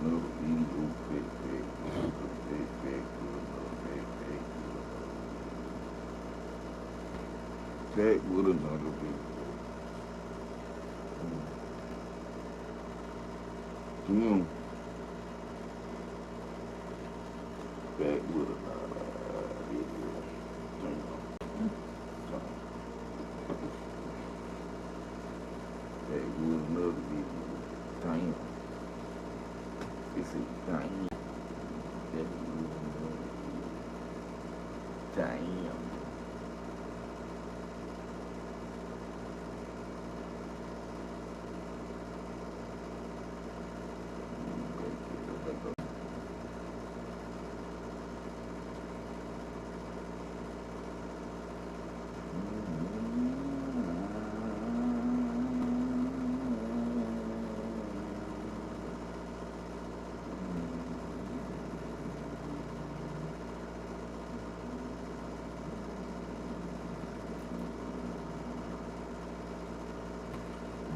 another video, back with another video. Come on. Back with another video. Back with another video. Damn. It's a damn. Back with another video. Damn.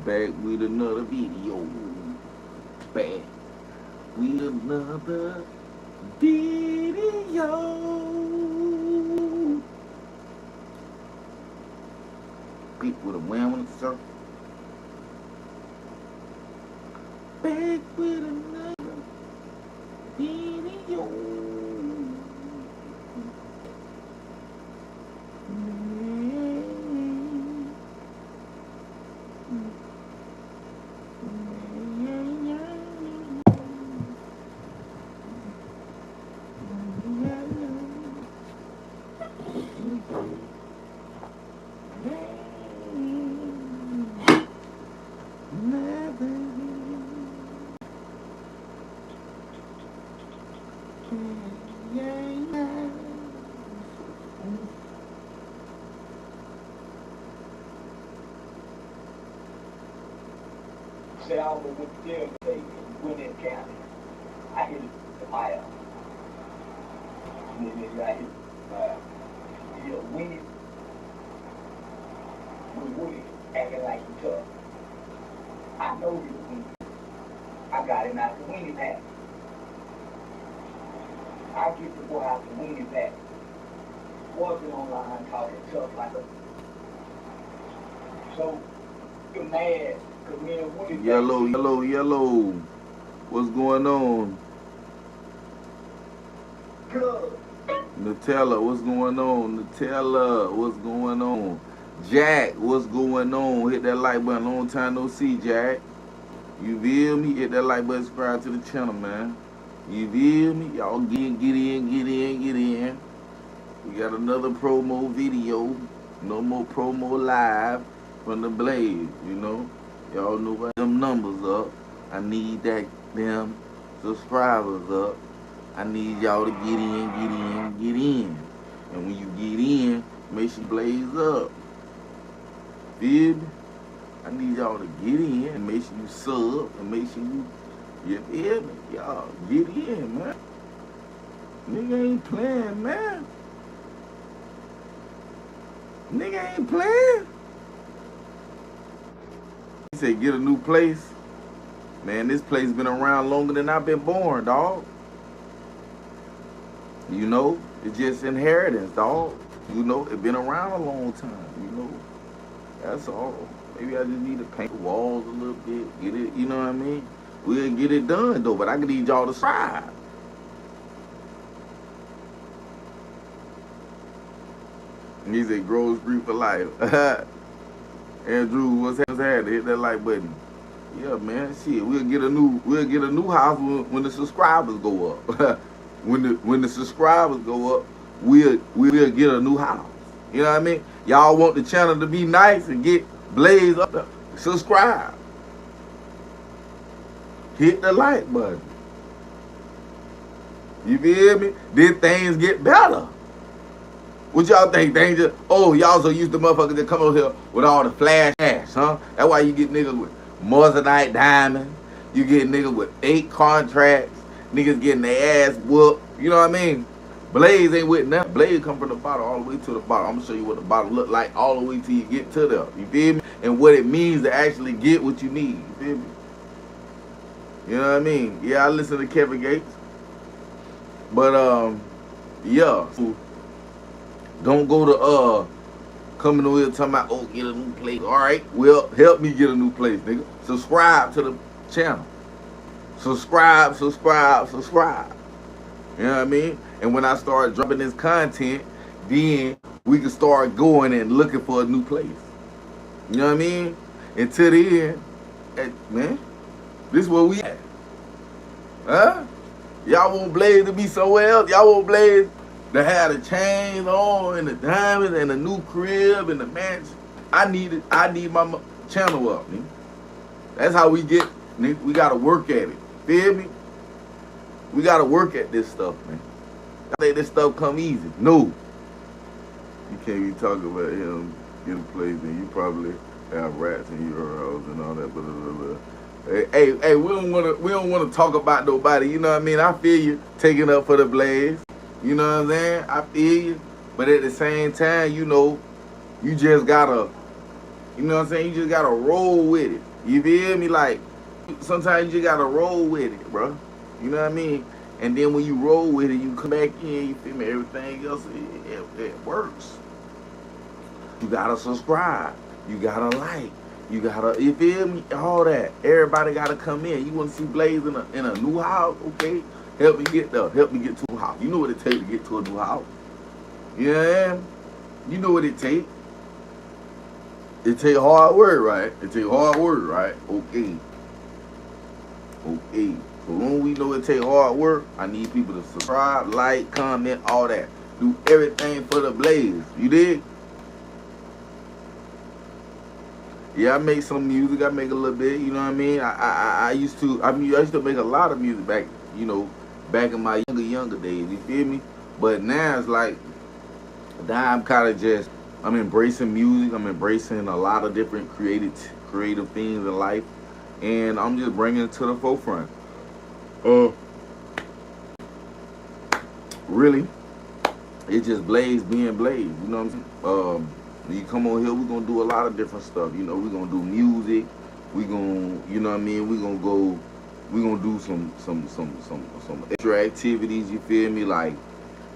Back with another video. Back with another video. People with a wham on the surf. Back with another video. Say I was with them today in Gwinnett County. I hit the mile. And then I hit Winnie. With Woody acting like he tough. I know he was Winnie. I got him out the Winnie pack. I get the boy out the Winnie pack. Walking online talking tough like a. So, you're mad. Yellow. What's going on? Good. Nutella, what's going on? Nutella, what's going on? Jack, what's going on? Hit that like button. Long time no see, Jack. You feel me? Hit that like button, subscribe to the channel, man. You feel me? Y'all get in. We got another promo video. No more promo live from the Blaze, you know. Y'all know about them numbers up. I need them subscribers up. I need y'all to get in. And when you get in, make sure you blaze up. Feel me? I need y'all to get in and make sure you sub and make sure you feel me? Y'all get in, man. Nigga ain't playing, man. Nigga ain't playing. He said, get a new place. Man, this place been around longer than I've been born, dog. You know, it's just inheritance, dog. You know, it been around a long time, you know. That's all. Maybe I just need to paint the walls a little bit, get it, you know what I mean? We'll get it done, though, but I can need y'all to subscribe. And he said, Grove Street for life. Andrew, what's happening? Hit that like button. Yeah, man. Shit, we'll get a new house when the subscribers go up. when the subscribers go up, we'll get a new house. You know what I mean? Y'all want the channel to be nice and get Blaze up there. Subscribe. Hit the like button. You feel me? Then things get better. What y'all think? They just, y'all so used to motherfuckers that come over here with all the flash ass, huh? That's why you get niggas with Moissanite diamonds. You get niggas with 8 contracts. Niggas getting their ass whooped. You know what I mean? Blaze ain't with nothing. Blaze come from the bottom all the way to the bottom. I'm gonna show you what the bottom look like all the way till you get to there. You feel me? And what it means to actually get what you need. You feel me? You know what I mean? Yeah, I listen to Kevin Gates. But yeah. So don't go to coming over here talking about, oh, get a new place. All right, well, help me get a new place, nigga. Subscribe to the channel. Subscribe, subscribe, subscribe. You know what I mean? And when I start dropping this content, then we can start going and looking for a new place. You know what I mean? Until then, man, this is where we at. Huh? Y'all want Blaze to be somewhere else? Y'all want Blaze to have the chains on and the diamonds and the new crib and the mansion? I need my channel up, nigga. That's how we get, nigga. We gotta work at it. Feel me? We gotta work at this stuff, man. I think this stuff come easy. No. You can't be talking about him getting a place and you probably have rats in your house and all that, blah, blah, blah. Hey, we don't wanna talk about nobody, you know what I mean? I feel you taking up for the Blaze. You know what I'm saying? I feel you. But at the same time, you know, you just gotta, you know what I'm saying? You just gotta roll with it. You feel me? Like, sometimes you just gotta roll with it, bro. You know what I mean? And then when you roll with it, you come back in, you feel me? Everything else, it works. You gotta subscribe. You gotta like. You gotta, you feel me? All that. Everybody gotta come in. You wanna see Blaze in a new house? Okay. Help me get to a house. You know what it takes to get to a new house. Yeah. You know what it takes. It take hard work, right? It take hard work, right? Okay. Okay. So when we know it take hard work, I need people to subscribe, like, comment, all that. Do everything for the Blaze. You dig? Yeah, I make some music. I make a little bit. You know what I mean? I used to make a lot of music back. You know, back in my younger days. You feel me? But now it's like, now I'm kind of just, I'm embracing music. I'm embracing a lot of different creative things in life, and I'm just bringing it to the forefront. Really, it's just Blaze being Blaze. You know what I'm saying? When you come on here, we're gonna do a lot of different stuff. You know, we're gonna do music. We gonna, you know what I mean? We're gonna do some extra activities. You feel me? Like,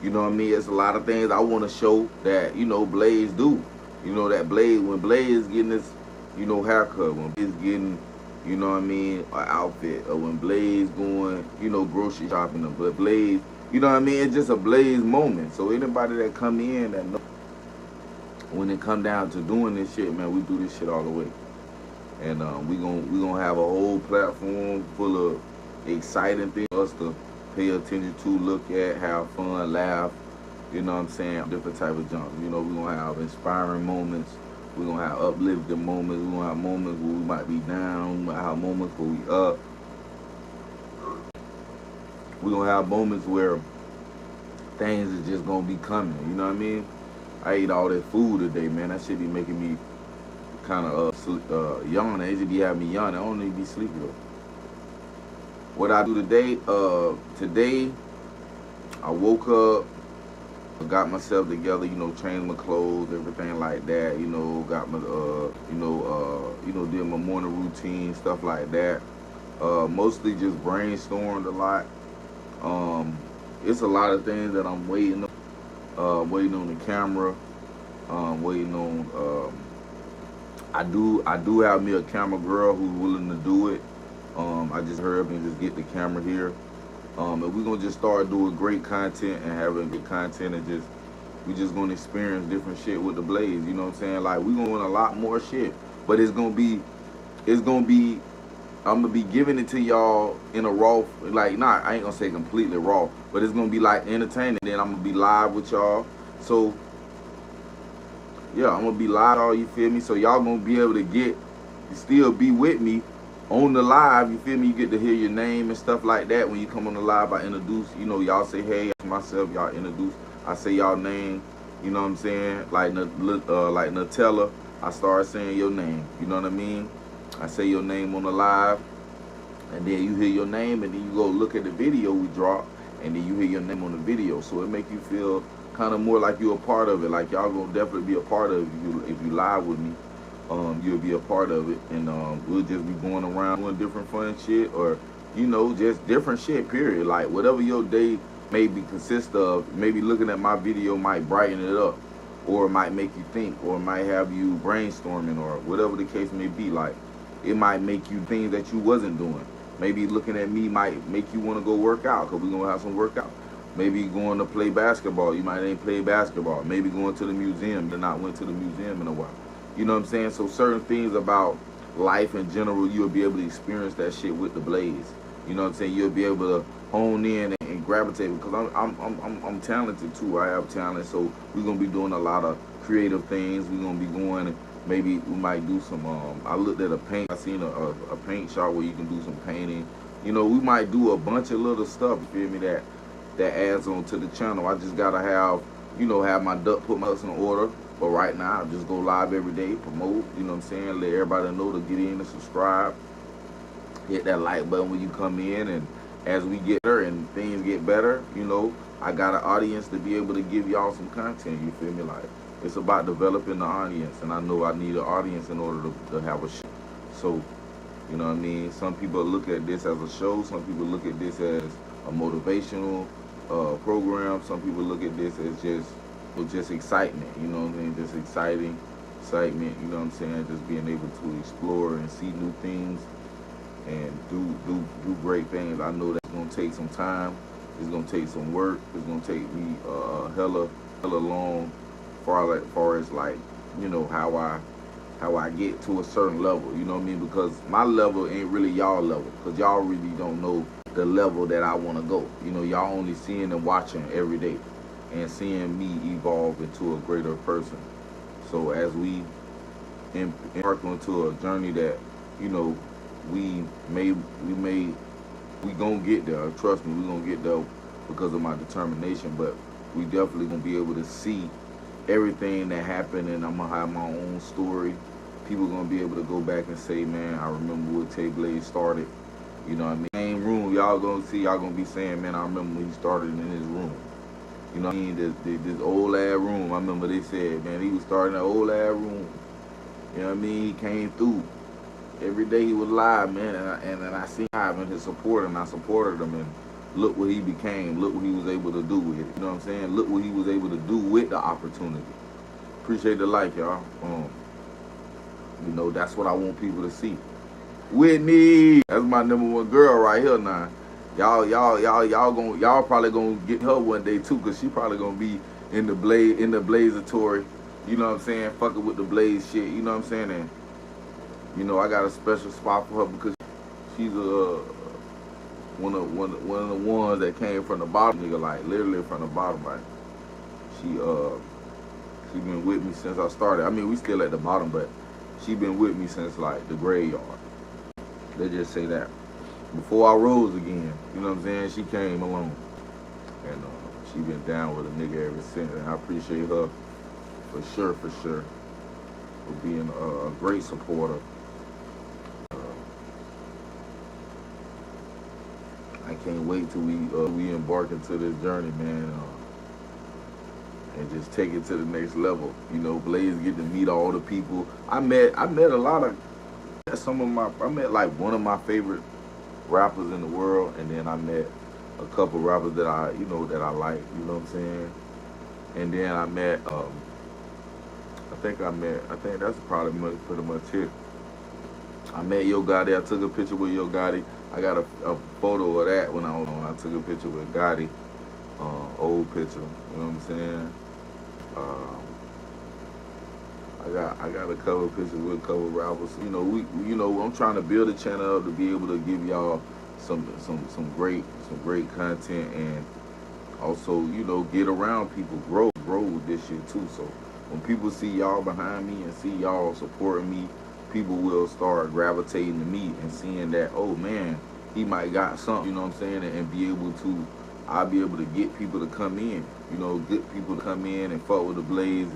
you know what I mean? It's a lot of things I want to show that, you know, Blaze do. You know, that Blaze, when Blaze getting this, you know, haircut, when Blaze getting, you know what I mean, an outfit, or when Blaze going, you know, grocery shopping, but Blaze, you know what I mean? It's just a Blaze moment. So anybody that come in that know, when it come down to doing this shit, man, we do this shit all the way. And we gonna have a whole platform full of exciting things for us to pay attention to, look at, have fun, laugh. You know what I'm saying? Different type of jumps. You know, we're gonna have inspiring moments. We're gonna have uplifting moments. We're gonna have moments where we might be down. We're gonna have moments where we up. We're gonna have moments where things is just gonna be coming. You know what I mean? I ate all that food today, man. That shit be making me kind of yawning. It should be having me yawning. I don't need to be sleepy though. What I do today, today I woke up, got myself together, you know, changed my clothes, everything like that, you know, got my, did my morning routine, stuff like that. Mostly just brainstormed a lot. It's a lot of things that I'm waiting on the camera, waiting on, I do have me a camera girl who's willing to do it. I just hurry up and just get the camera here. And we're gonna just start doing great content and having good content, and we just gonna experience different shit with the Blaze. You know what I'm saying? Like, we gonna win a lot more shit, but I'm gonna be giving it to y'all in a raw, like, nah, I ain't gonna say completely raw, but it's gonna be like entertaining. Then I'm gonna be live with y'all. So yeah, I'm gonna be live, all, you feel me? So y'all gonna be able to still be with me on the live, you feel me? You get to hear your name and stuff like that. When you come on the live, I introduce, you know, y'all say hey, myself, y'all introduce, I say y'all name, you know what I'm saying? Like Nutella, I start saying your name, you know what I mean? I say your name on the live, and then you hear your name, and then you go look at the video we drop, and then you hear your name on the video. So it make you feel kind of more like you're a part of it, like y'all gonna definitely be a part of it if you live with me. You'll be a part of it, and we'll just be going around doing different fun shit, or you know, just different shit, period. Like, whatever your day maybe consist of, maybe looking at my video might brighten it up, or it might make you think, or it might have you brainstorming, or whatever the case may be. Like, it might make you things that you wasn't doing. Maybe looking at me might make you want to go work out, because we're going to have some workout. Maybe going to play basketball, you might ain't play basketball. Maybe going to the museum, you not went to the museum in a while. You know what I'm saying? So certain things about life in general, you'll be able to experience that shit with the Blaze. You know what I'm saying? You'll be able to hone in and gravitate, because I'm talented too. I have talent, so we're gonna be doing a lot of creative things. We're gonna be going, maybe we might do some. I looked at a paint. I seen a paint shop where you can do some painting. You know, we might do a bunch of little stuff. You feel me? That adds on to the channel. I just gotta have, you know, have my duck, put my ducks in order. But right now, I just go live every day, promote. You know what I'm saying? Let everybody know to get in and subscribe. Hit that like button when you come in, and as we get better and things get better, you know, I got an audience to be able to give y'all some content. You feel me? Like, it's about developing the audience, and I know I need an audience in order to have a show. So, you know what I mean? Some people look at this as a show. Some people look at this as a motivational program. Some people look at this as just excitement. You know what I mean? Just excitement. You know what I'm saying? Just being able to explore and see new things and do great things. I know that's gonna take some time. It's gonna take some work. It's gonna take me hella long, far as like, you know, how I get to a certain level. You know what I mean? Because my level ain't really y'all level. Because y'all really don't know the level that I want to go. You know, y'all only seeing and watching every day, and seeing me evolve into a greater person. So as we embark onto a journey that, you know, we gonna get there. Trust me, we gonna get there because of my determination. But we definitely gonna be able to see everything that happened, and I'm gonna have my own story. People gonna be able to go back and say, man, I remember when Tay Blaze started. You know what I mean? Same room, y'all gonna be saying, man, I remember when he started in his room. You know what I mean? This old ass room. I remember they said, man, he was starting that old ass room. You know what I mean? He came through. Every day he was live, man, and I seen him and his support, and I supported him, and look what he became. Look what he was able to do with it. You know what I'm saying? Look what he was able to do with the opportunity. Appreciate the like, y'all. You know, that's what I want people to see. Whitney, that's my #1 girl right here now. Y'all probably gonna get her one day too, cause she probably gonna be in the Blazatory. You know what I'm saying? Fucking with the Blaze shit. You know what I'm saying? And you know, I got a special spot for her because she's one of the ones that came from the bottom, nigga, like literally from the bottom. Like she been with me since I started. I mean, we still at the bottom, but she been with me since like the graveyard. They just say that. Before I rose again, you know what I'm saying? She came along, and she been down with a nigga ever since, and I appreciate her for sure, for being a great supporter. I can't wait till we embark into this journey, man, and just take it to the next level. You know, Blaze get to meet all the people. I met a lot of I met like one of my favorite rappers in the world, and then I met a couple rappers that I like. You know what I'm saying? And then I met I think that's probably pretty much it. I met Yo Gotti. I took a picture with Yo Gotti. I got a photo of that when I took a picture with Gotti, old picture. You know what I'm saying? I got a couple pictures with a couple rappers. You know, I'm trying to build a channel up to be able to give y'all some great content, and also, you know, get around people, grow with this shit too. So when people see y'all behind me and see y'all supporting me, people will start gravitating to me and seeing that, oh man, he might got something, you know what I'm saying, and I'll be able to get people to come in, you know, get people to come in and fuck with the Blaze,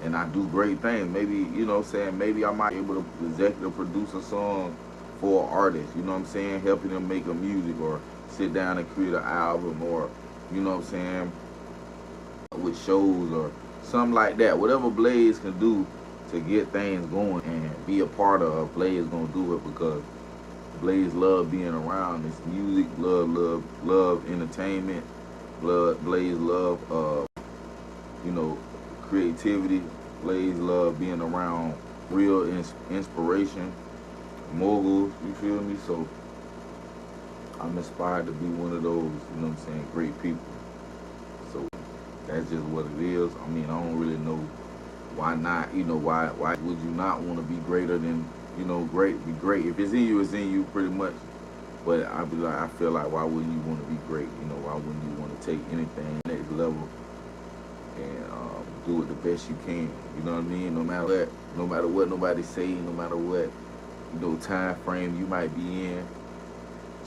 and I do great things. Maybe, you know what I'm saying, maybe I might be able to executive produce a song for an artist, you know what I'm saying, helping them make a music, or sit down and create an album, or, you know what I'm saying, with shows or something like that. Whatever Blaze can do to get things going and be a part of, Blaze gonna do it, because Blaze love being around this music, love entertainment. Blaze love, you know, creativity. Blaze love being around real inspiration, moguls. You feel me? So I'm inspired to be one of those. You know what I'm saying? Great people. So that's just what it is. I mean, I don't really know why not. You know, why would you not want to be greater than, you know, great? Be great. If it's in you, it's in you, pretty much. But I feel like, why wouldn't you want to be great? You know, why wouldn't you want to take anything next level and do it the best you can? You know what I mean? No matter what nobody say, no matter what, you know, time frame you might be in,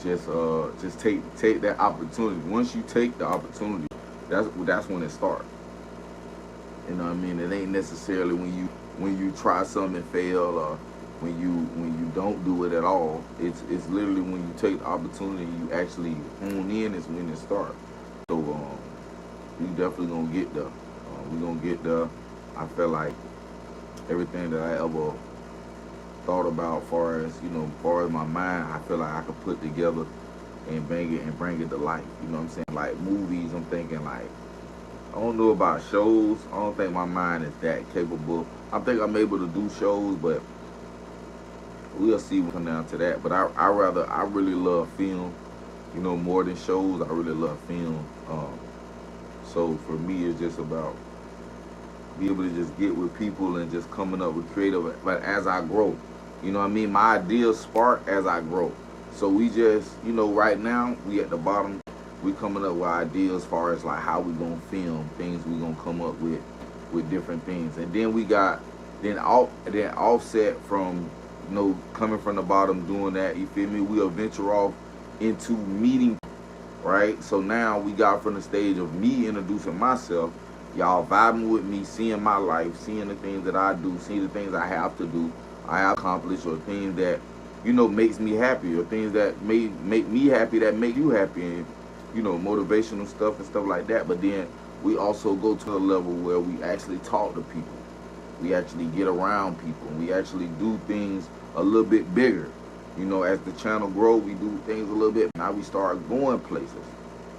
just take that opportunity. Once you take the opportunity, that's when it starts. You know what I mean? It ain't necessarily when you try something and fail, or when you don't do it at all. It's literally when you take the opportunity, you actually hone in, is when it starts. So we definitely gonna get there. We gonna get there. I feel like everything that I ever thought about, far as my mind, I feel like I could put together and bring it to life. You know what I'm saying? Like movies, I'm thinking like, I don't know about shows. I don't think my mind is that capable. I think I'm able to do shows, but we'll see when we come down to that. But I really love film, you know, more than shows. I really love film. So for me, it's just about be able to just get with people and just coming up with creative. But as I grow, you know what I mean? My ideas spark as I grow. So we just, you know, right now we at the bottom. We coming up with ideas as far as like how we gonna film things. We gonna come up with different things, and then we got then offset from, you know, coming from the bottom doing that. You feel me? We'll venture off into meeting, right? So now we got from the stage of me introducing myself, y'all vibing with me, seeing my life, seeing the things that I do, seeing the things I have to do, I have accomplished, or things that, you know, makes me happy, or things that make me happy, that make you happy, and, you know, motivational stuff and stuff like that. But then we also go to a level where we actually talk to people. We actually get around people. We actually do things a little bit bigger. You know, as the channel grow, we do things a little bit. Now we start going places.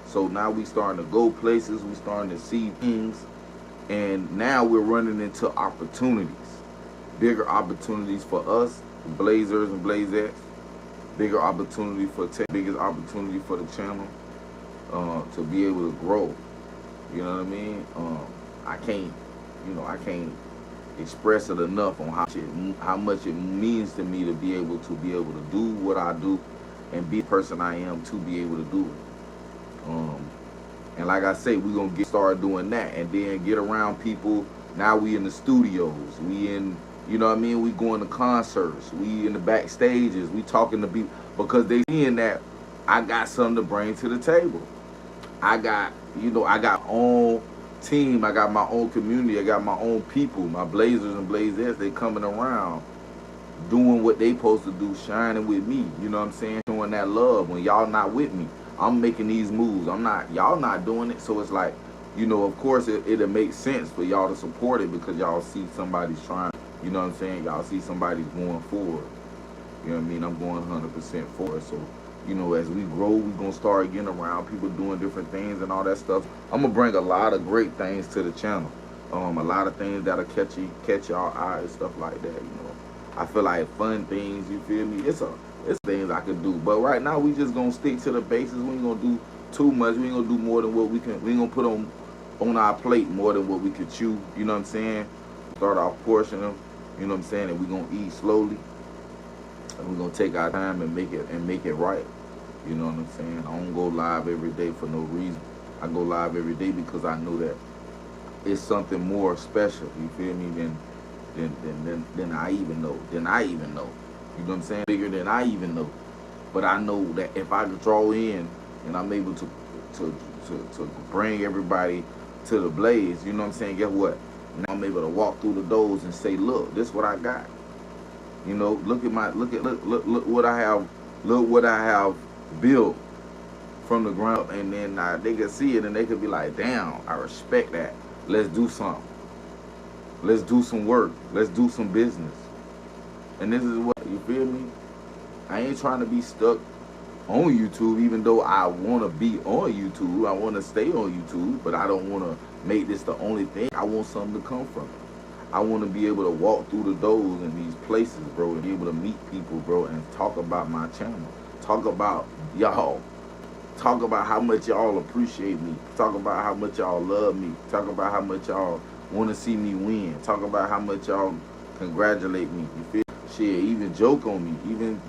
So now we starting to go places. We starting to see things. And now we're running into opportunities. Bigger opportunities for us, Blazers and Blazettes. Bigger opportunity for tech. Biggest opportunity for the channel. To be able to grow. You know what I mean? I can't express it enough on how much it means to me to be able to do what I do and be the person I am to be able to do it. And like I say, we're gonna start doing that, and then get around people. Now we in the studios, we in, you know what I mean, we going to concerts, we in the backstages, we talking to people, because they seeing that I got something to bring to the table. I got my own team, I got my own community, I got my own people, my Blazers and Blazettes. They coming around doing what they supposed to do, shining with me, you know what I'm saying? Showing that love when y'all not with me. I'm making these moves. Y'all not doing it. So it's like, you know, of course it'll make sense for y'all to support it, because y'all see somebody's trying, you know what I'm saying? Y'all see somebody's going forward. You know what I mean? I'm going 100% forward. So, you know, as we grow, we're going to start getting around people doing different things and all that stuff. I'm going to bring a lot of great things to the channel. A lot of things that'll catch y'all eyes, stuff like that, you know. I feel like fun things, you feel me? It's things I can do. But right now, we just going to stick to the basics. We ain't going to do too much. We ain't going to do more than what we can. We ain't going to put on our plate more than what we can chew, you know what I'm saying? Start off portioning, you know what I'm saying? And we're going to eat slowly. And we're gonna take our time and make it right. You know what I'm saying? I don't go live every day for no reason. I go live every day because I know that it's something more special, you feel me, than I even know. You know what I'm saying? Bigger than I even know. But I know that if I draw in and I'm able to bring everybody to the blaze, you know what I'm saying? Guess what? Now I'm able to walk through the doors and say, look, this is what I got. You know, look what I have built from the ground up, and then they can see it and they could be like, damn, I respect that. Let's do something. Let's do some work. Let's do some business. And this is what, you feel me? I ain't trying to be stuck on YouTube, even though I want to be on YouTube. I want to stay on YouTube, but I don't want to make this the only thing. I want something to come from it. I want to be able to walk through the doors in these places, bro, and be able to meet people, bro, and talk about my channel. Talk about y'all. Talk about how much y'all appreciate me. Talk about how much y'all love me. Talk about how much y'all want to see me win. Talk about how much y'all congratulate me. You feel? Shit, even joke on me. Even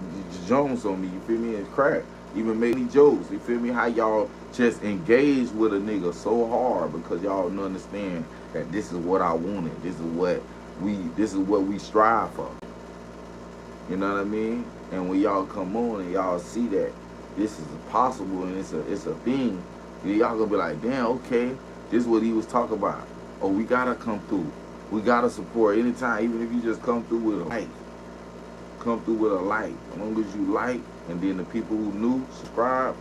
Jones on me. You feel me? And crack. Even make me jokes. You feel me? How y'all just engage with a nigga so hard because y'all don't understand that this is what I wanted. This is what we strive for. You know what I mean? And when y'all come on and y'all see that this is possible and it's a thing, y'all gonna be like, damn, okay, this is what he was talking about. Oh, we gotta come through. We gotta support anytime, even if you just come through with a like. Come through with a like. As long as you like, and then the people who new subscribe,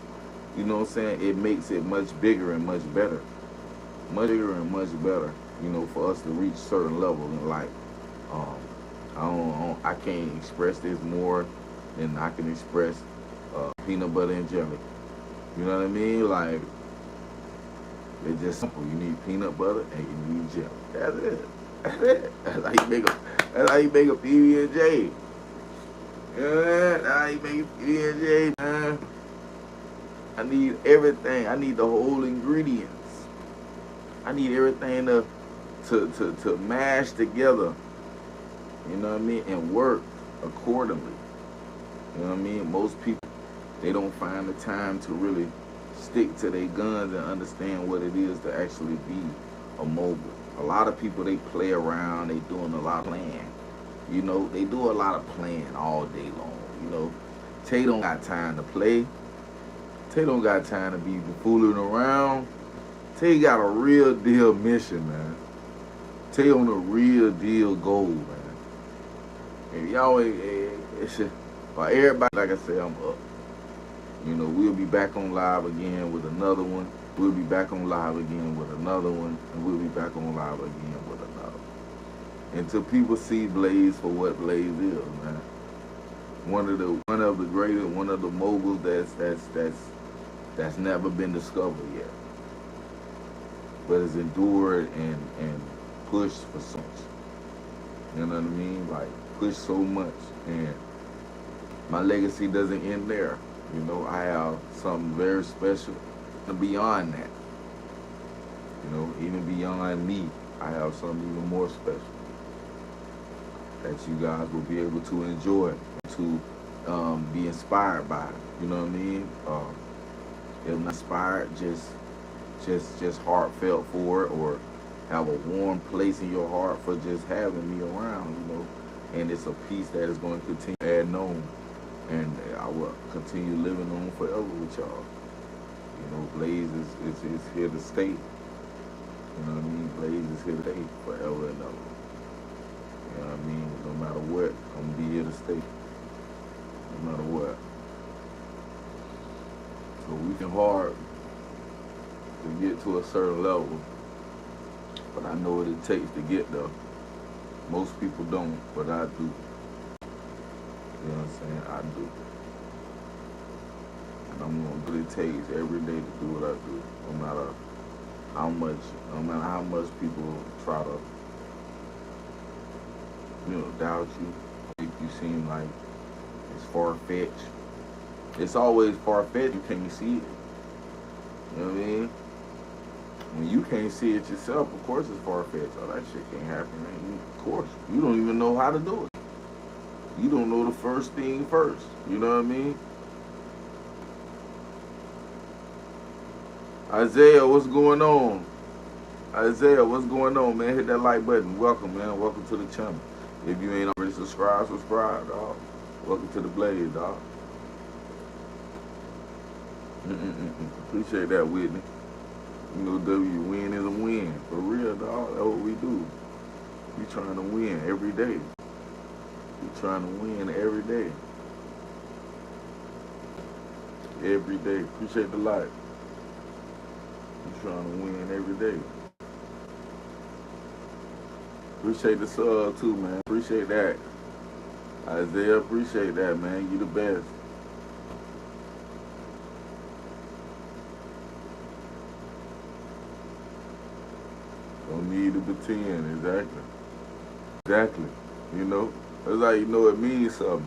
you know what I'm saying, it makes it much bigger and much better. Much bigger and much better, you know, for us to reach certain levels in life. I can't express this more than I can express peanut butter and jelly. You know what I mean? Like, it's just simple. You need peanut butter and you need jelly. That's it. That's it. That's how you make a PB&J. You know what I mean? That's how you make a PB&J, man. I need everything. I need the whole ingredients. I need everything to mash together. You know what I mean? And work accordingly. You know what I mean? Most people, they don't find the time to really stick to their guns and understand what it is to actually be a mogul. A lot of people, they play around, they doing a lot of playing. You know, they do a lot of playing all day long. You know, Tay don't got time to play. Tay don't got time to be fooling around. Tay got a real deal mission, man. Tay on a real deal goal, man. And y'all, it's just, for everybody, like I said, I'm up. You know, we'll be back on live again with another one. We'll be back on live again with another one. And we'll be back on live again with another one. Until people see Blaze for what Blaze is, man. One of the greatest, one of the moguls that's never been discovered yet. But has endured and pushed for so much. You know what I mean? Like, pushed so much. And my legacy doesn't end there. You know, I have something very special beyond that. You know, even beyond me, I have something even more special that you guys will be able to enjoy, to be inspired by. You know what I mean? If not inspired, just heartfelt for it, or have a warm place in your heart for just having me around, you know. And it's a piece that is going to continue to add on, and I will continue living on forever with y'all. You know, Blaze is here to stay. You know what I mean? Blaze is here to stay forever and ever. You know what I mean? No matter what, I'm gonna be here to stay. No matter what. So we can hard to get to a certain level, but I know what it takes to get there. Most people don't, but I do. You know what I'm saying? I do. And I'm gonna do what it takes every day to do what I do. No matter how much people try to, you know, doubt you, make you seem like it's far-fetched. It's always far-fetched, you can't see it. You know what I mean? When you can't see it yourself, of course it's far-fetched. Oh, that shit can't happen, man. Of course. You don't even know how to do it. You don't know the first thing first. You know what I mean? Isaiah, what's going on? Isaiah, what's going on, man? Hit that like button. Welcome, man. Welcome to the channel. If you ain't already subscribed, dog. Welcome to the Blaze, dog. Appreciate that, Whitney. You know, win is a win. For real, dog. That's what we do. We trying to win every day. We trying to win every day. Every day. Appreciate the light. We trying to win every day. Appreciate the sub too, man. Appreciate that. Isaiah, appreciate that, man. You the best. Don't need to pretend, exactly. Exactly. You know? That's how you know it means something.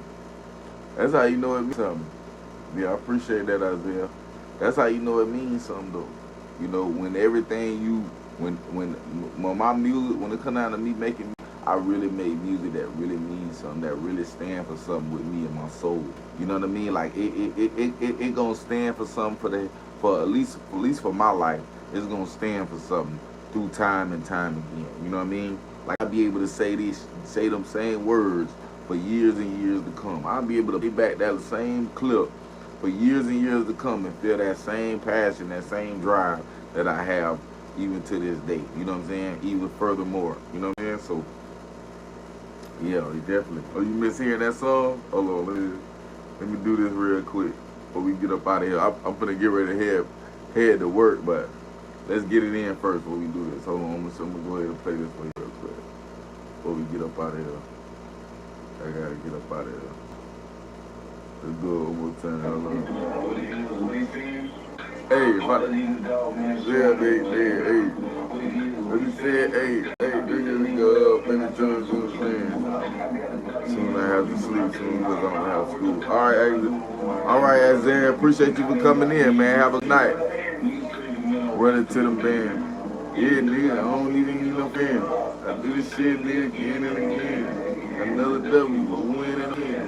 That's how you know it means something. Yeah, I appreciate that, Isaiah. That's how you know it means something, though. You know, when everything you, when my music, when it come down to me making, I really make music that really means something, that really stand for something with me and my soul. You know what I mean? Like it gonna stand for something for at least for my life. It's gonna stand for something through time and time again. You know what I mean? Like I'll be able to say them same words for years and years to come. I'll be able to play back that same clip for years and years to come and feel that same passion, that same drive that I have even to this day. You know what I'm saying? Even furthermore. You know what I'm saying? So yeah, definitely. Oh, you miss hearing that song? Hold on, let me do this real quick before we get up out of here. I'm gonna get ready to head to work, but let's get it in first before we do this. Hold on, I'm gonna go ahead and play this for you real quick before we get up out of here. I gotta get up out of here. Let's do it one more time. Hold on. Hey, hey. Let me say it, hey, bring your nigga up, let me turn to the fan. Soon I have to sleep, soon because I don't have school. Alright, Isaiah, appreciate you for coming in, man. Have a good night. Running to the band. Yeah, nigga, I don't even need no fan. I do this shit, nigga, again and again. Another W, but win and again.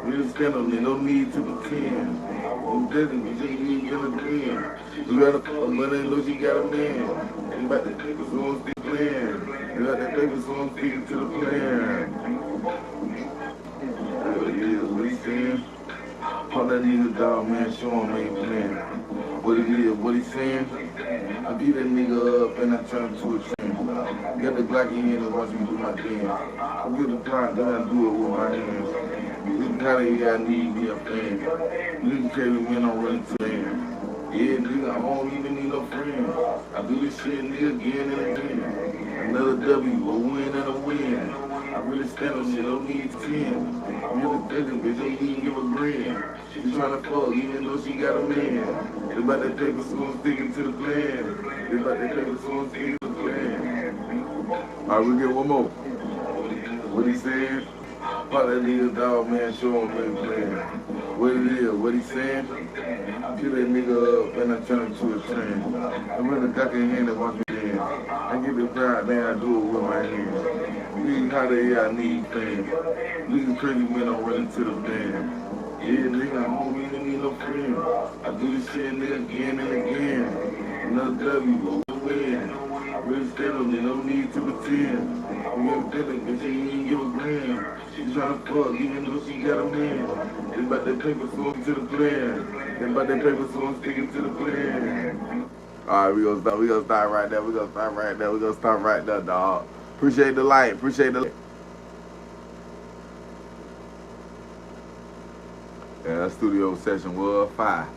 Real scandal, no need to pretend. You didn't, you just need to win. You got a money, look, you got a man. You about to take us on the plan. You got to take us on speaking to the plan. What he saying? All that nigga dog, man, show him ain't playing. What it is, what he saying? I beat that nigga up and I turn him to a train. Got the Glock in here and watch me do my dance. I get the plot, then I do it with my hands. This kind of here I need me a fan. Nigga carry me and I'm running to them. Yeah, nigga, I don't even need no friends. I do this shit, nigga, again and again. Another W, a win and a win. I really stand on shit, don't need 10. Really thinking, bitch, don't even give a grin. She tryna fuck, even though she got a man. They about that paper, so I'm sticking to the plan. They about that paper, so I'm sticking to the plan. Alright, we get one more. What he said? Fuck that nigga dog, man, show him what he playing. What it is, what he saying? I peel that nigga up and I turn him to a train. I run the Glock in hand and walk it in. I get the pride, man, I do it with my hands. Nigga, how the hell I need fame? Nigga crazy when I'm running to the band. Yeah, nigga, I don't even need no friend. I do this shit, nigga, again and again. Another W, a win. I really stand on it, no need to pretend. I'm gonna tell it, bitch, ain't even give a gram. She tryna fuck, even though she got a man. They about that paper, so I'm to the plan. They about that paper, so I'm sticking to the plan. Alright, we gonna stop right there. We gonna stop right there, dog. Appreciate the light. Appreciate the light. Yeah, that studio session was fire.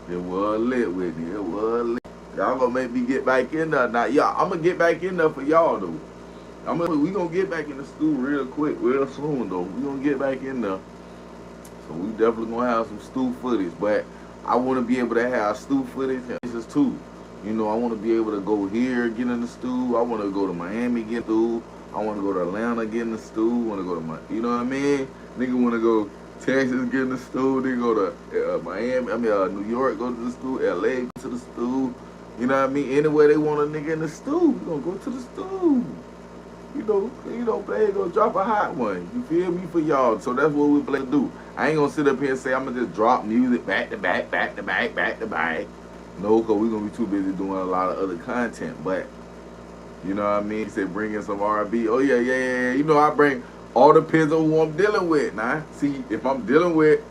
It was lit with me. It was lit. Y'all gonna make me get back in there now. Y'all, I'm gonna get back in there for y'all though. We gonna get back in the stew real quick, real soon though. We gonna get back in there. So we definitely gonna have some stew footage, but I wanna be able to have stew footage and places too. You know, I wanna be able to go here, get in the stew. I wanna go to Miami, get stew. I wanna go to Atlanta, get in the stew. Wanna go to you know what I mean? Nigga wanna go Texas, get in the stew. Nigga go to Miami, New York, go to the stew. LA, go to the stew. You know what I mean? Anywhere they want a nigga in the stew, we gonna go to the stew. You know, play go drop a hot one. You feel me for y'all? So that's what we play to do. I ain't gonna sit up here and say I'm gonna just drop music back to back, back to back, back to back. No, cause we gonna be too busy doing a lot of other content. But you know what I mean? He said bring in some R&B. Oh yeah. You know I bring all depends on who I'm dealing with. Now, see if I'm dealing with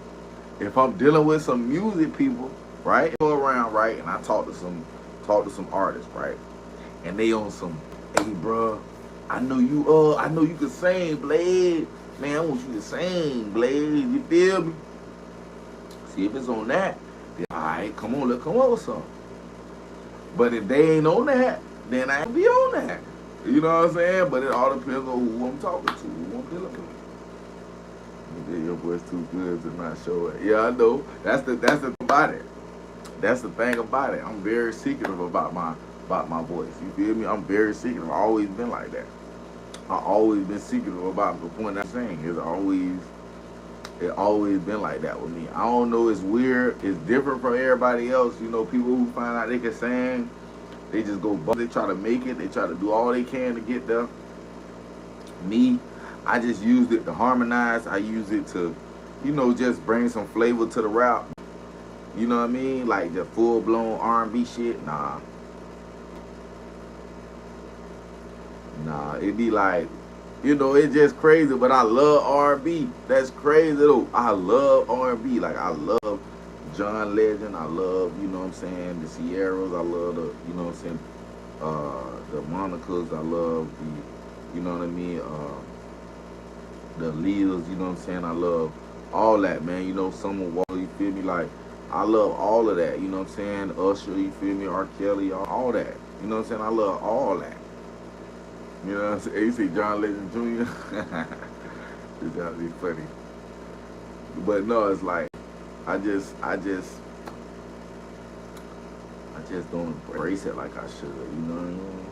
some music people, right? Go around, right? And I talk to some artists, right? And they on some, hey, bruh. I know you can sing, Blade. Man, I want you to sing, Blade. You feel me? See if it's on that, then alright, come on, let's come up with something. But if they ain't on that, then I ain't be on that. You know what I'm saying? But it all depends on who I'm talking to, who I'm dealing with. Your boy's too good to not show it. Yeah, I know. That's the thing about it. That's the thing about it. I'm very secretive about my voice. You feel me? I'm very secretive. I've always been like that. I always been secretive about the point I'm saying. It always been like that with me. I don't know, it's weird. It's different from everybody else. You know, people who find out they can sing, they just go, they try to make it. They try to do all they can to get there. Me, I just used it to harmonize. I use it to, you know, just bring some flavor to the rap. You know what I mean? Like the full-blown R&B shit. Nah, it be like, you know, it's just crazy. But I love R&B. That's crazy though. I love R&B. Like I love John Legend. I love, you know what I'm saying, the Sierras. I love the, you know what I'm saying, the Monicas. I love the, you know what I mean, the Leas. You know what I'm saying. I love all that, man. You know, Summer Walker. You feel me? Like I love all of that. You know what I'm saying. Usher. You feel me? R. Kelly. All that. You know what I'm saying. I love all that. You know what I'm saying? You see John Legend Jr. This gotta be funny. But no, it's like I just don't embrace it like I should. You know what I mean?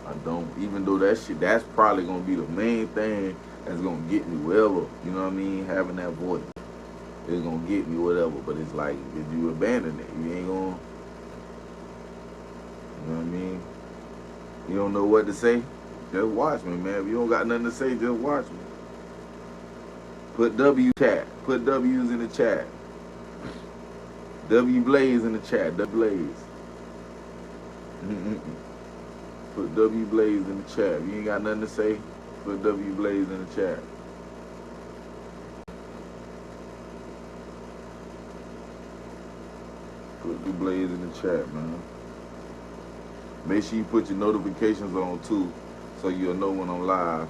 I don't. Even though that's probably gonna be the main thing that's gonna get me wherever. You know what I mean? Having that voice is gonna get me whatever. But it's like if you abandon it, you ain't gonna. You know what I mean? You don't know what to say? Just watch me, man. If you don't got nothing to say, just watch me. Put W chat. Put W's in the chat. W Blaze in the chat. W Blaze. Put W Blaze in the chat. If you ain't got nothing to say, put W Blaze in the chat. Put W Blaze in the chat, man. Make sure you put your notifications on too, so you'll know when I'm live.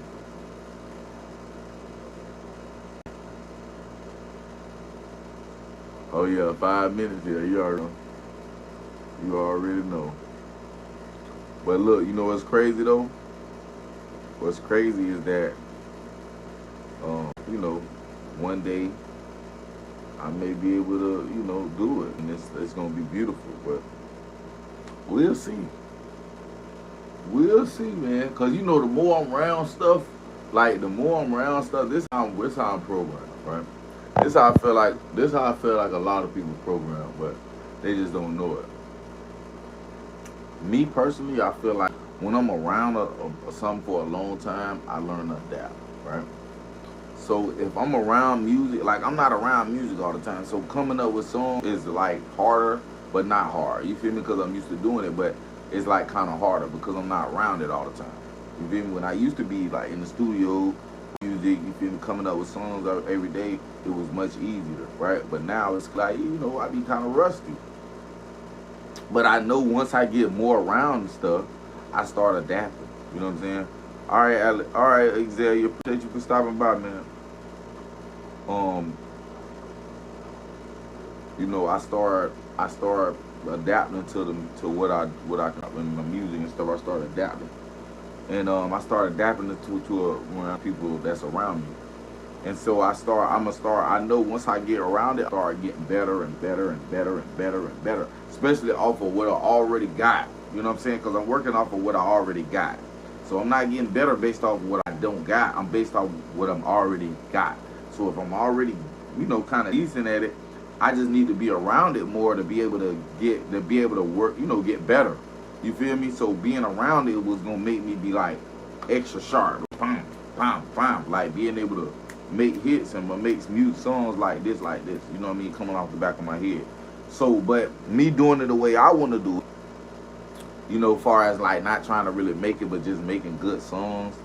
Oh yeah, 5 minutes here. You already know. But look, you know what's crazy though? What's crazy is that, you know, one day I may be able to, you know, do it, and it's gonna be beautiful. But we'll see. We'll see, man. Cause you know, the more I'm around stuff, this how I'm programmed, right? This how I feel like a lot of people program, but they just don't know it. Me personally, I feel like when I'm around something for a long time, I learn to adapt, right? So if I'm around music, like I'm not around music all the time, so coming up with songs is like harder, but not hard. You feel me? Because I'm used to doing it, but it's like kind of harder because I'm not around it all the time. You feel me? When I used to be like in the studio, music, you feel me, coming up with songs every day, it was much easier, right? But now it's like, you know, I be kind of rusty. But I know once I get more around and stuff, I start adapting. You know what I'm saying? All right, all right, Xavier, appreciate you for stopping by, man. You know, I start adapting to what I in my music and stuff. I start adapting, and I start adapting to around people that's around me, and so I know once I get around it, I start getting better and better and better and better and better, especially off of what I already got. You know what I'm saying? Because I'm working off of what I already got. So I'm not getting better based off what I don't got. I'm based off what I'm already got. So if I'm already, you know, kind of decent at it, I just need to be around it more to be able to work, you know, get better. You feel me? So being around it was gonna make me be like extra sharp, bam, bam, bam, like being able to make hits and make music songs like this, you know what I mean, coming off the back of my head. So, but me doing it the way I want to do it, you know, far as like not trying to really make it, but just making good songs.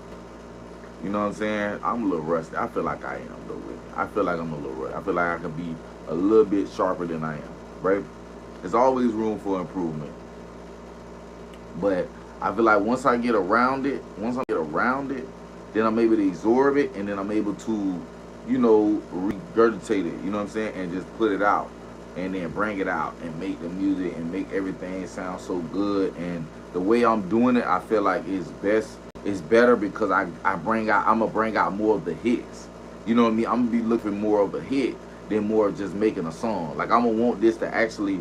You know what I'm saying? I'm a little rusty. I feel like I am though. I feel like I'm a little rusty. I feel like I can be a little bit sharper than I am, right? There's always room for improvement. But I feel like once I get around it, then I'm able to absorb it, and then I'm able to, you know, regurgitate it, you know what I'm saying, and just put it out, and then bring it out, and make the music, and make everything sound so good. And the way I'm doing it, I feel like it's better because I'm gonna bring out more of the hits. You know what I mean? I'm gonna be looking more of a hit than more of just making a song. Like I'm gonna want this to actually,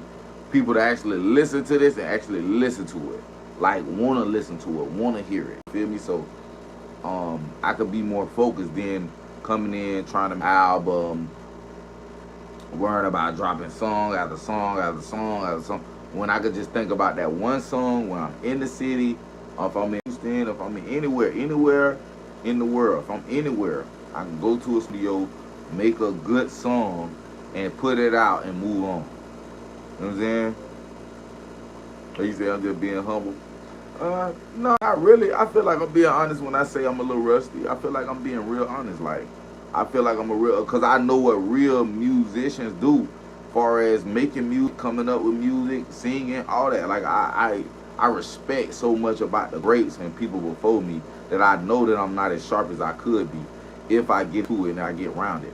people to actually listen to this and actually listen to it. Like wanna listen to it, wanna hear it. Feel me? So I could be more focused than coming in trying to album, worrying about dropping song after song after song after song. When I could just think about that one song when I'm in the city, or if I'm in Houston, if I'm in anywhere in the world, if I'm anywhere, I can go to a studio, make a good song, and put it out and move on. You know what I'm saying? Like you say, I'm just being humble. No, not really. I feel like I'm being honest when I say I'm a little rusty. I feel like I'm being real honest. Like, I feel like I'm a real, because I know what real musicians do, far as making music, coming up with music, singing, all that. Like, I respect so much about the greats and people before me that I know that I'm not as sharp as I could be if I get to it and I get around it.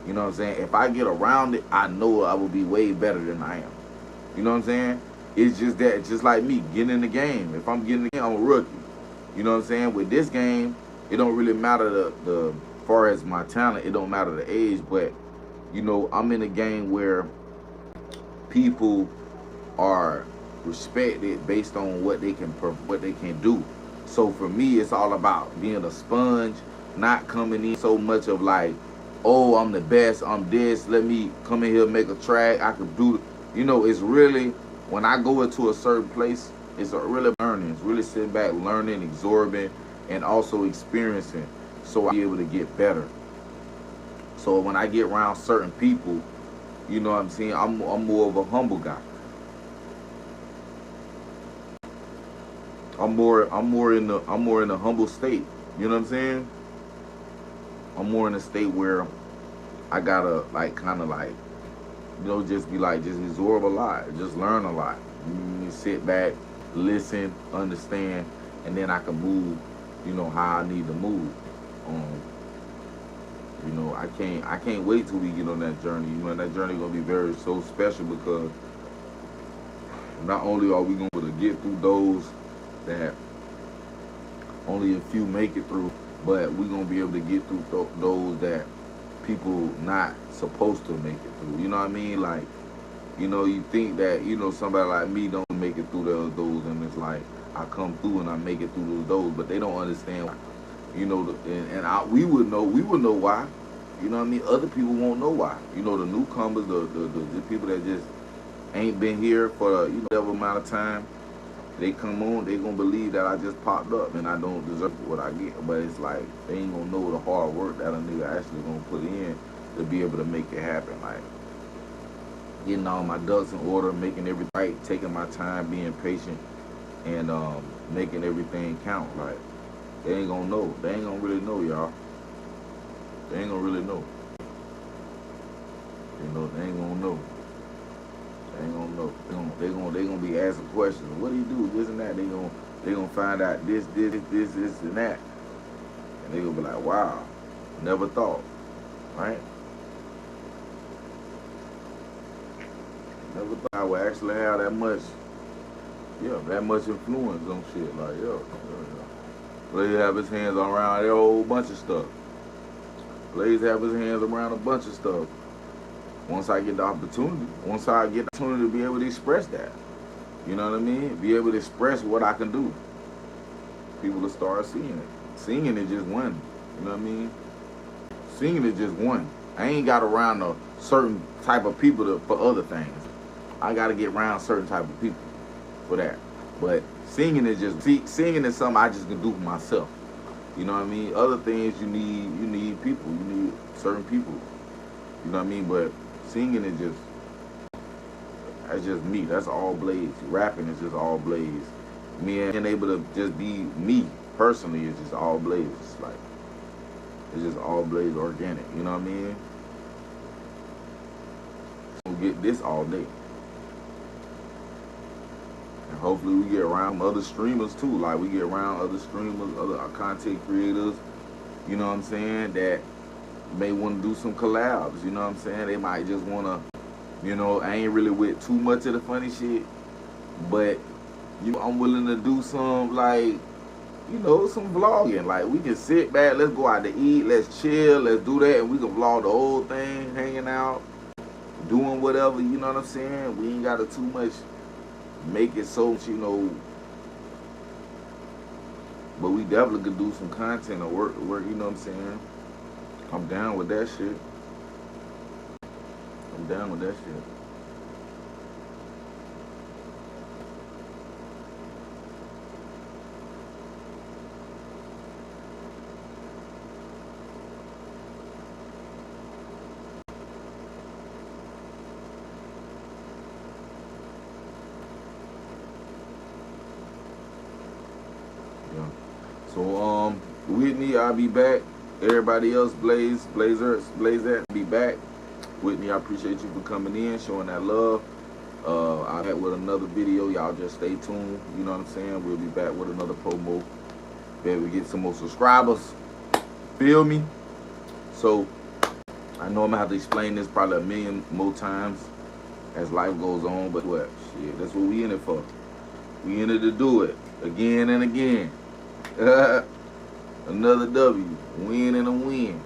You know what I'm saying? If I get around it, I know I will be way better than I am. You know what I'm saying? It's just that, just like me, getting in the game. If I'm getting in the game, I'm a rookie. You know what I'm saying? With this game, it don't really matter the far as my talent, it don't matter the age, but you know, I'm in a game where people are respected based on what they can do. So for me, it's all about being a sponge, not coming in so much of like, oh, I'm the best, I'm this, let me come in here, make a track, I could do, you know, it's really, when I go into a certain place, it's a really learning. It's really sitting back, learning, absorbing, and also experiencing, so I'll be able to get better. So when I get around certain people, you know what I'm saying, I'm more of a humble guy. I'm more in a humble state. You know what I'm saying? I'm more in a state where I gotta like kind of like, you know, just be like, just absorb a lot, just learn a lot. You sit back, listen, understand, and then I can move, you know, how I need to move. You know, I can't wait till we get on that journey. You know, that journey gonna be very so special because not only are we gonna get through those that only a few make it through, but we're gonna be able to get through those that people not supposed to make it through. You know what I mean? Like, you know, you think that, you know, somebody like me don't make it through those, and it's like I come through and I make it through those, but they don't understand. You know, we would know why. You know what I mean? Other people won't know why. You know, the newcomers, the people that just ain't been here for whatever amount of time, they come on, they gonna believe that I just popped up and I don't deserve what I get. But it's like they ain't gonna know the hard work that a nigga actually gonna put in to be able to make it happen. Like getting all my ducks in order, making everything right, taking my time, being patient, and making everything count. Like they ain't gonna know. They ain't gonna really know, y'all. They ain't gonna really know. You know, they ain't gonna know. They ain't gonna know. They gonna be asking questions. What do you do? This and that. They gonna find out this, and that. And they gonna be like, wow, never thought, right? Never thought I would actually have that much influence on shit. Like, Blaze have his hands around a whole bunch of stuff. Blaze have his hands around a bunch of stuff. Once I get the opportunity to be able to express that. You know what I mean? Be able to express what I can do. People will start seeing it. Singing is just one. You know what I mean? Singing is just one. I ain't got around a certain type of people for other things. I got to get around certain type of people for that. But singing is singing is something I just can do for myself. You know what I mean? Other things you need people. You need certain people. You know what I mean? But singing is that's just me. That's all Blaze. Rapping is just all Blaze. Me and being able to just be me personally is just all Blaze. It's just all Blaze organic. You know what I mean? We'll get this all day. And hopefully we get around other streamers too. Like we get around other streamers, other content creators, you know what I'm saying, that may want to do some collabs, you know what I'm saying? They might just want to, you know, I ain't really with too much of the funny shit, but, you know, I'm willing to do some, like, you know, some vlogging. Like, we can sit back, let's go out to eat, let's chill, let's do that, and we can vlog the whole thing, hanging out, doing whatever, you know what I'm saying? We ain't got to too much make it so, you know, but we definitely could do some content or work, you know what I'm saying? I'm down with that shit. I'm down with that shit. Yeah. So Whitney, I'll be back. Everybody else, Blazer, be back. Whitney, I appreciate you for coming in, showing that love. I'll be back with another video. Y'all just stay tuned. You know what I'm saying? We'll be back with another promo. Maybe we get some more subscribers. Feel me? So I know I'm gonna have to explain this probably a million more times as life goes on, but what? Shit, that's what we in it for. We in it to do it again and again. Another W, win and a win.